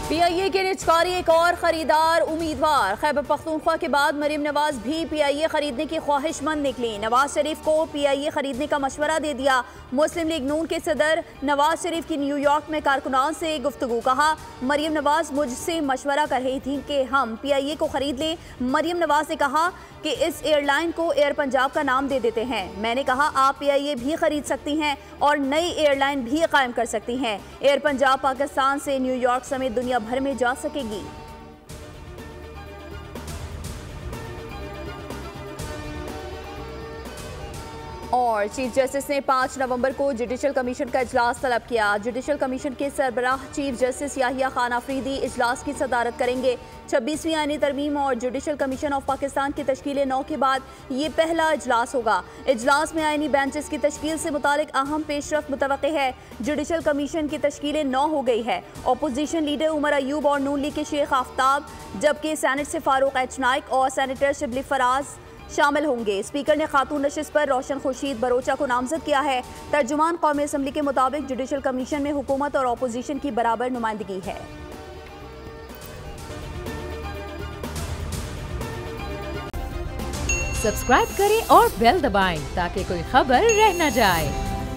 PIA के निचकारी एक और खरीदार उम्मीदवार। खैबर पख्तूनख्वा के बाद मरीम नवाज भी PIA खरीदने की ख्वाहिशमंद निकली। नवाज शरीफ को PIA खरीदने का मशवरा दे दिया। मुस्लिम लीग नून के सदर नवाज शरीफ की न्यूयॉर्क में कारकुनान से गुफ्तगू। कहा, मरीम नवाज मुझसे मशवरा कर रही थी कि हम PIA को खरीद लें। मरीम नवाज ने कहा कि इस एयरलाइन को एयर पंजाब का नाम दे देते हैं। मैंने कहा, आप PIA भी खरीद सकती हैं और नई एयरलाइन भी कायम कर सकती हैं। एयर पंजाब पाकिस्तान से न्यूयॉर्क समेत दुनिया भर में जा सकेगी। और चीफ जस्टिस ने 5 नवंबर को जुडिशल कमीशन का इजलास तलब किया। जुडिशल कमीशन के सरबराह चीफ जस्टिस याहिया खान अफरीदी इजलास की सदारत करेंगे। 26वीं आईनी तरमीम और जुडिशल कमीशन ऑफ पाकिस्तान की तश्कील 9 के बाद ये पहला इजलास होगा। इजलास में आईनी बेंचेस की तश्कील से मुतालिक अहम पेशरफ मुतवक्के है। जुडिशल कमीशन की तश्कील 9 हो गई है। अपोजिशन लीडर उमर अयूब और नून लीग के शेख आफ्ताब, जबकि सेनेट से फारूक एच नाइक और सेनेटर शिबली फराज शामिल होंगे। स्पीकर ने खातून नशिस्त पर रोशन खुर्शीद बरोचा को नामजद किया है। तर्जुमान कौमी असम्बली के मुताबिक जुडिशल कमीशन में हुकूमत और अपोजिशन की बराबर नुमाइंदगी है। सब्सक्राइब करें और बेल दबाएं ताकि कोई खबर रह न जाए।